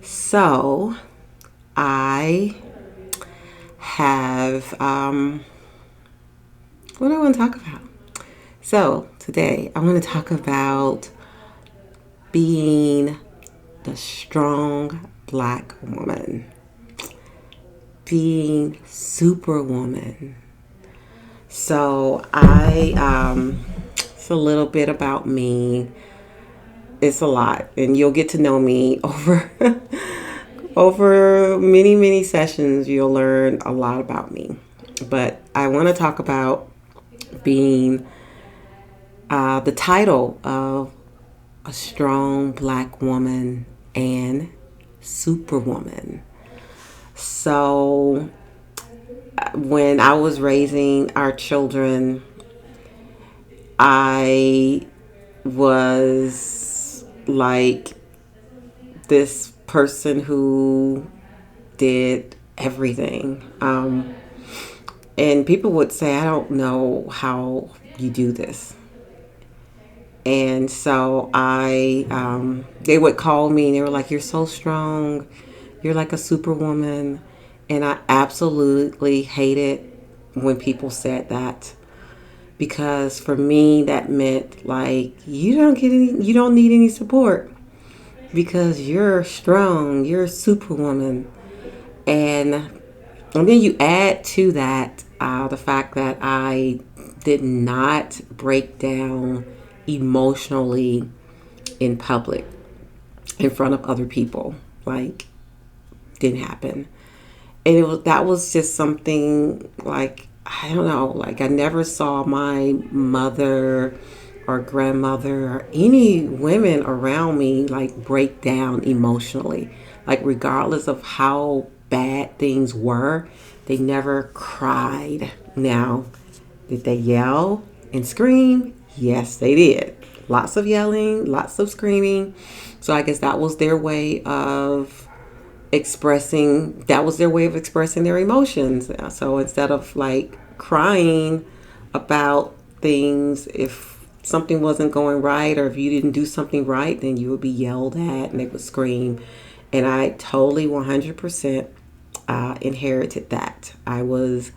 So I have, what do I want to talk about? So today I want to talk about being the strong black woman, being superwoman. It's a little bit about me. It's a lot, and you'll get to know me over over many sessions. You'll learn a lot about me. But I want to talk about being the title of a strong black woman and superwoman. So, when I was raising our children, I was like this person who did everything. And people would say, I don't know how you do this. And so they would call me and they were like, "You're so strong. You're like a superwoman." And I absolutely hated when people said that because for me, that meant like, you don't need any support because you're strong. You're a superwoman. And then you add to that the fact that I did not break down emotionally in public in front of other people. Like, didn't happen. And that was just something like, I don't know, like I never saw my mother or grandmother or any women around me like break down emotionally. Like, regardless of how bad things were, they never cried. Now, did they yell and scream? Yes, they did. Lots of yelling, lots of screaming. So I guess that was their way of expressing their emotions. So instead of like crying about things, if something wasn't going right or if you didn't do something right, then you would be yelled at and they would scream. And I totally 100% inherited that. I was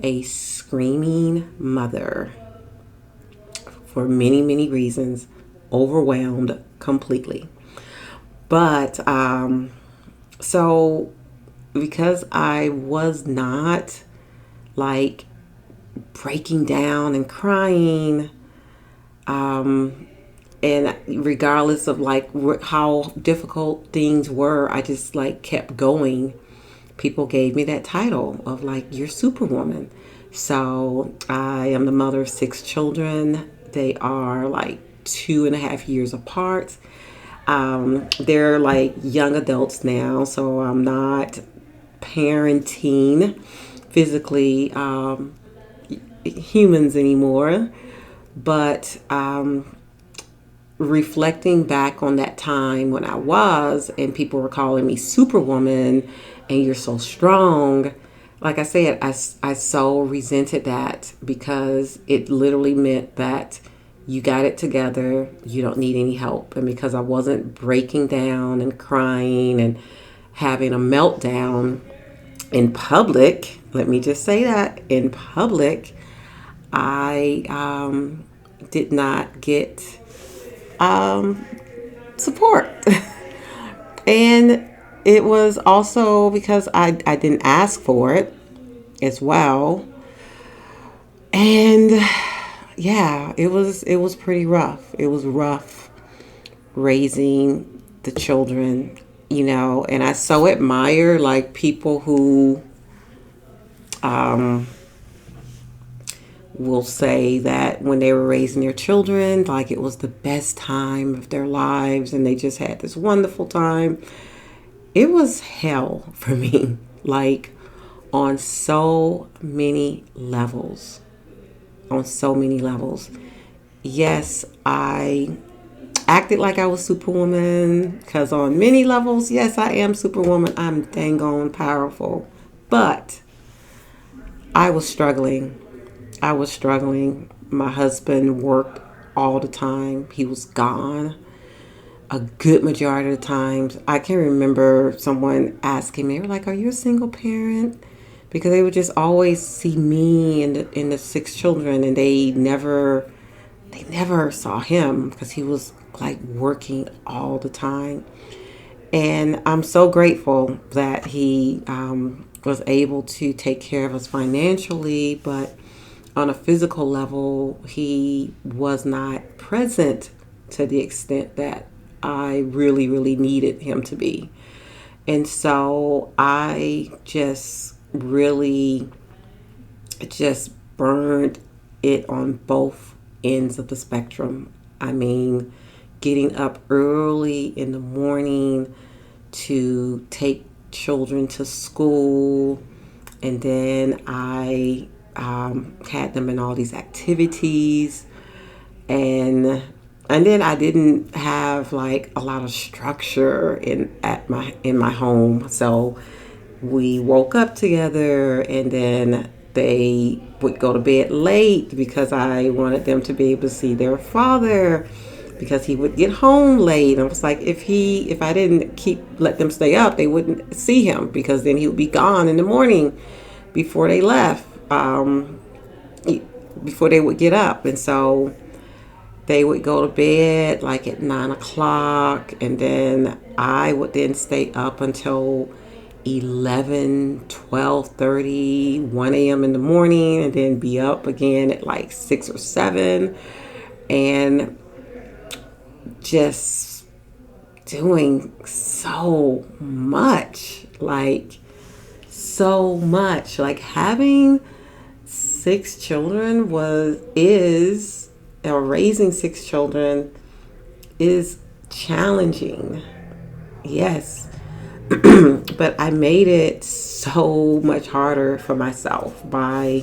a screaming mother for many reasons, overwhelmed completely. But so because I was not like breaking down and crying, and regardless of like how difficult things were, I just like kept going. People gave me that title of like, you're superwoman. So I am the mother of 6 children. They are like 2.5 years apart. They're like young adults now, so I'm not parenting physically humans anymore. But reflecting back on that time when I was, and people were calling me Superwoman and you're so strong. Like I said, I so resented that because it literally meant that you got it together, you don't need any help. And because I wasn't breaking down and crying and having a meltdown in public, let me just say that in public, I did not get support. And it was also because I didn't ask for it as well. And yeah, it was pretty rough. It was rough raising the children, and I so admire like people who will say that when they were raising their children, like it was the best time of their lives and they just had this wonderful time. It was hell for me, like on so many levels. On so many levels. Yes, I acted like I was Superwoman because on many levels, yes, I am Superwoman. I'm dang on powerful. But I was struggling. I was struggling. My husband worked all the time. He was gone. a good majority of the times. I can remember someone asking me, they were like, "Are you a single parent?" Because they would just always see me and the six children, and they never saw him because he was like working all the time. And I'm so grateful that he was able to take care of us financially, but on a physical level, he was not present to the extent that I really, really needed him to be. And so I just burned it on both ends of the spectrum. I mean, getting up early in the morning to take children to school, and then I had them in all these activities, and then I didn't have like a lot of structure in my home. So we woke up together, and then they would go to bed late because I wanted them to be able to see their father, because he would get home late. I was like, if I didn't let them stay up, they wouldn't see him, because then he would be gone in the morning before they left, before they would get up. And so they would go to bed like at 9 o'clock, and then I would then stay up until 11, 12:30, 1 a.m. in the morning, and then be up again at like 6 or 7, and just doing so much, like so much. Like having six children or raising six children is challenging. Yes. But I made it so much harder for myself by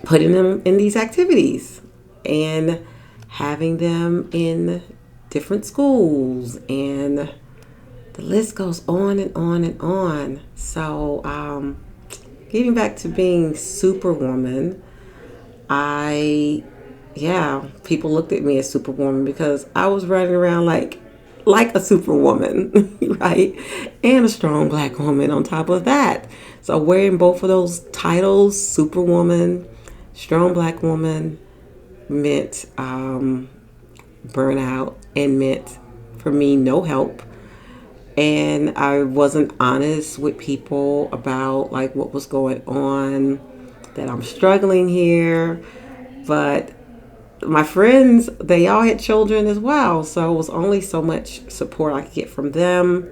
putting them in these activities and having them in different schools, and the list goes on and on and on. So, getting back to being Superwoman, I, yeah, people looked at me as Superwoman because I was running around like a superwoman, right? And a strong black woman on top of that. So wearing both of those titles, Superwoman, strong black woman, meant burnout, and meant for me no help. And I wasn't honest with people about like what was going on, that I'm struggling here. But my friends, they all had children as well, so it was only so much support I could get from them.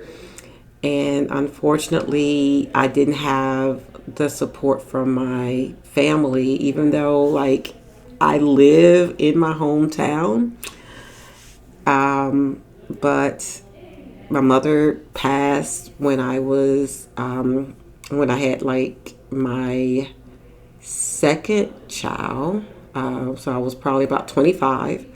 And unfortunately, I didn't have the support from my family, even though like I live in my hometown. But my mother passed when when I had like my second child. So I was probably about 25.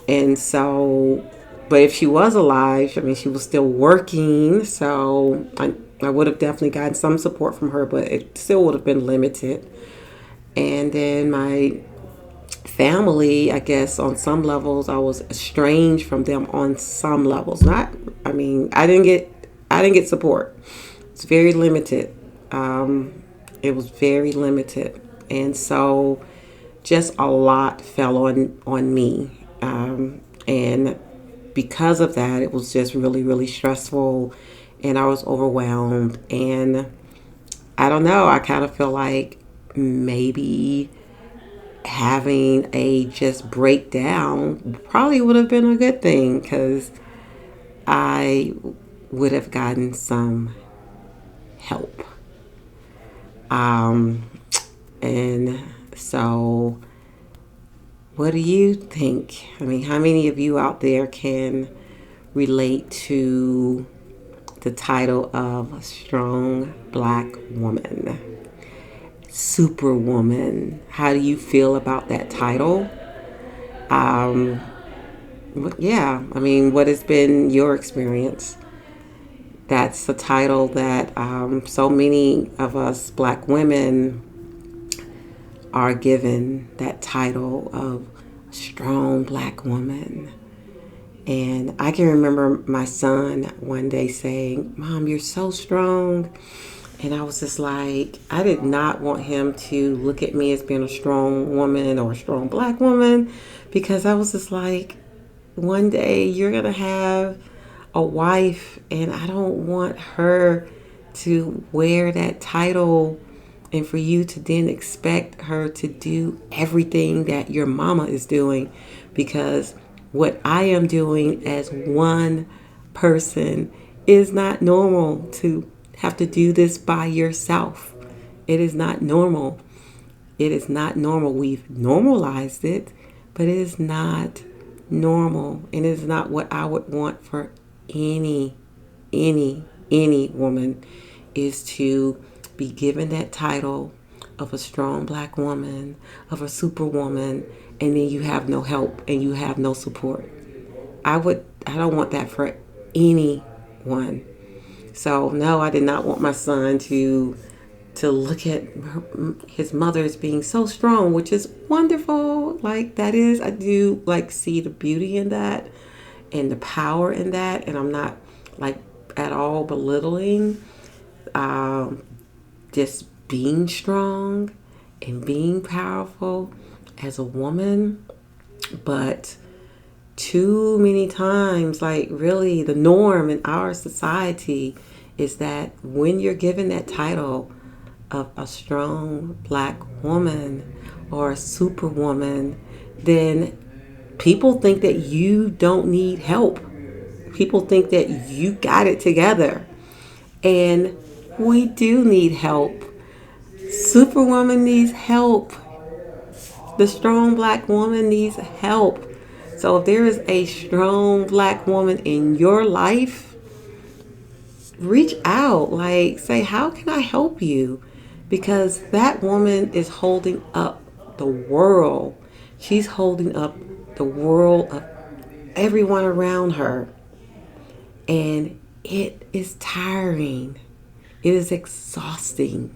And so, but if she was alive, I mean, she was still working. So I would have definitely gotten some support from her, but it still would have been limited. And then my family, I guess on some levels, I was estranged from them on some levels. I mean, I didn't get support. It's very limited. It was very limited. And so just a lot fell on me, and because of that, it was just really, really stressful, and I was overwhelmed. And I don't know, I kind of feel like maybe having a just breakdown probably would have been a good thing, because I would have gotten some help. And so, what do you think? I mean, how many of you out there can relate to the title of strong black woman? Superwoman. How do you feel about that title? Um, yeah, I mean, what has been your experience? That's the title that so many of us black women are given, that title of strong black woman. And I can remember my son one day saying, "Mom, you're so strong." And I was just like, I did not want him to look at me as being a strong woman or a strong black woman, because I was just like, one day you're going to have a wife, and I don't want her to wear that title and for you to then expect her to do everything that your mama is doing, because what I am doing as one person is not normal to have to do this by yourself. It is not normal. It is not normal. We've normalized it, but it is not normal. And it is not what I would want for any, any woman, is to be given that title of a strong black woman, of a superwoman, and then you have no help and you have no support. I don't want that for anyone. So no, I did not want my son to look at his mother as being so strong, which is wonderful. Like that is, I do like see the beauty in that and the power in that, and I'm not like at all belittling just being strong and being powerful as a woman. But too many times, like really the norm in our society is that when you're given that title of a strong black woman or a superwoman, then people think that you don't need help. People think that you got it together. And we do need help. Superwoman needs help. The strong black woman needs help. So if there is a strong black woman in your life, reach out. Like, say, how can I help you? Because that woman is holding up the world. She's holding up the world of everyone around her. And it is tiring. It is exhausting.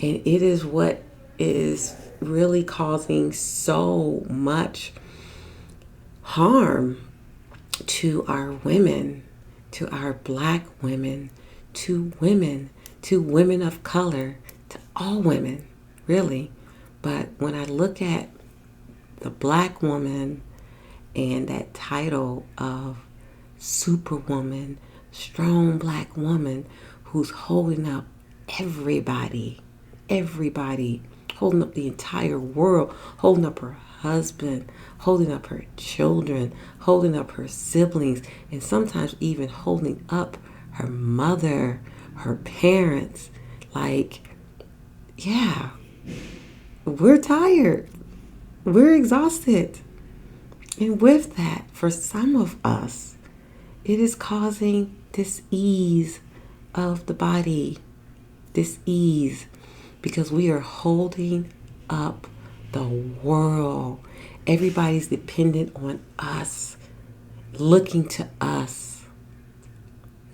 And it is what is really causing so much harm to our women, to our black women, to women of color, to all women, really. But when I look at the black woman and that title of superwoman, strong black woman who's holding up everybody, holding up the entire world, holding up her husband, holding up her children, holding up her siblings, and sometimes even holding up her mother, her parents. Like, yeah, we're tired. We're exhausted. And with that, for some of us, it is causing dis-ease of the body, dis-ease, because we are holding up the world. Everybody's dependent on us, looking to us,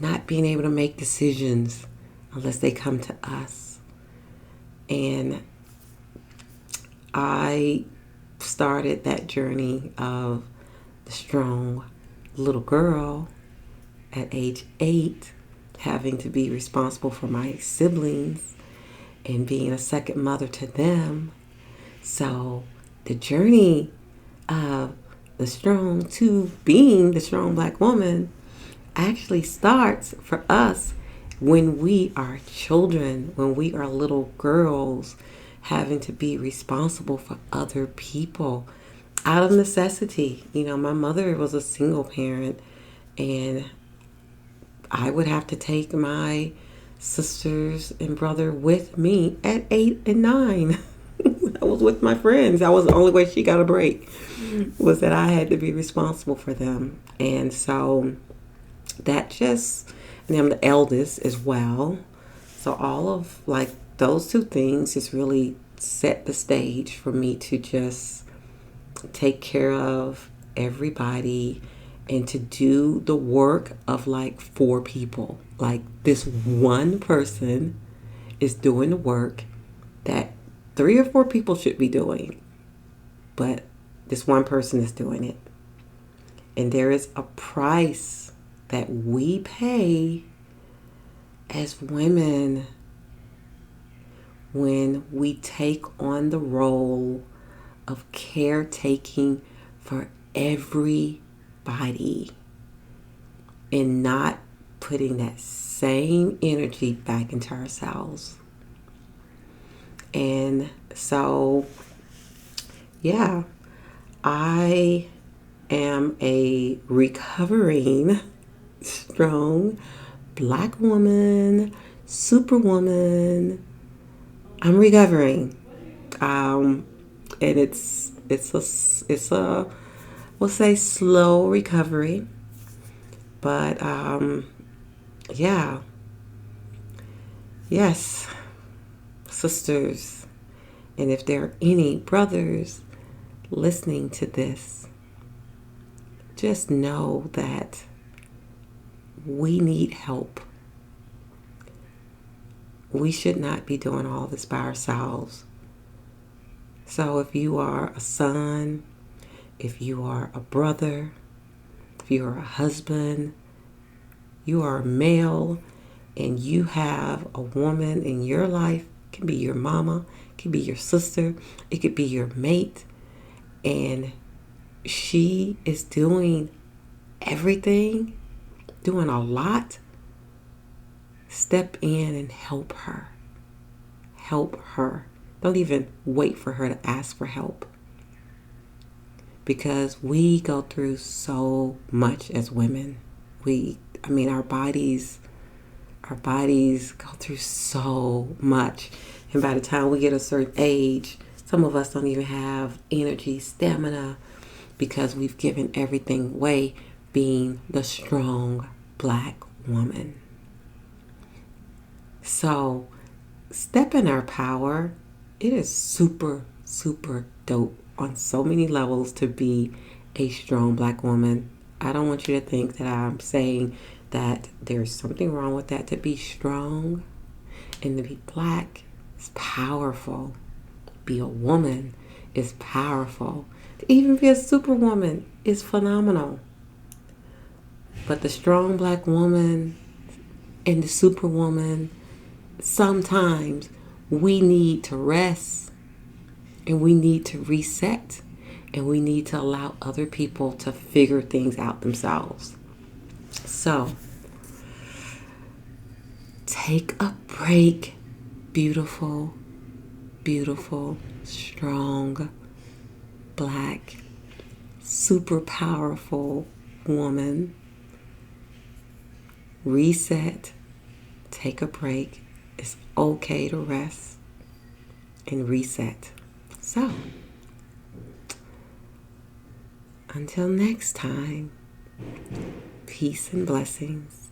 not being able to make decisions unless they come to us. And I started that journey of the strong little girl at age 8, having to be responsible for my siblings and being a second mother to them. So the journey of the strong to being the strong black woman actually starts for us when we are children, when we are little girls, having to be responsible for other people out of necessity. You know, my mother was a single parent, and I would have to take my sisters and brother with me at 8 and 9. I was with my friends. That was the only way she got a break, was that I had to be responsible for them. And so that just, and I'm the eldest as well. So all of like those two things just really set the stage for me to just take care of everybody and to do the work of like 4 people. Like this one person is doing the work that 3 or 4 people should be doing, but this one person is doing it. And there is a price that we pay as women when we take on the role of caretaking for everybody and not putting that same energy back into ourselves. And so, yeah, I am a recovering, strong Black woman, superwoman. I'm recovering, and it's a we'll say slow recovery, but yeah, yes, sisters, and if there are any brothers listening to this, just know that we need help. We should not be doing all this by ourselves. So if you are a son, if you are a brother, if you are a husband, you are a male, and you have a woman in your life, it can be your mama, it can be your sister, it could be your mate, and she is doing everything, doing a lot, step in and help her. Help her. Don't even wait for her to ask for help. Because we go through so much as women. Our bodies go through so much. And by the time we get a certain age, some of us don't even have energy, stamina, because we've given everything away being the strong Black woman. So, step in our power. It is super, super dope on so many levels to be a strong Black woman. I don't want you to think that I'm saying that there's something wrong with that. To be strong and to be Black is powerful. Be a woman is powerful. To even be a superwoman is phenomenal. But the strong Black woman and the superwoman, sometimes we need to rest and we need to reset and we need to allow other people to figure things out themselves. So, take a break, beautiful, beautiful, strong, Black, super powerful woman. Reset, take a break. It's okay to rest and reset. So, until next time, peace and blessings.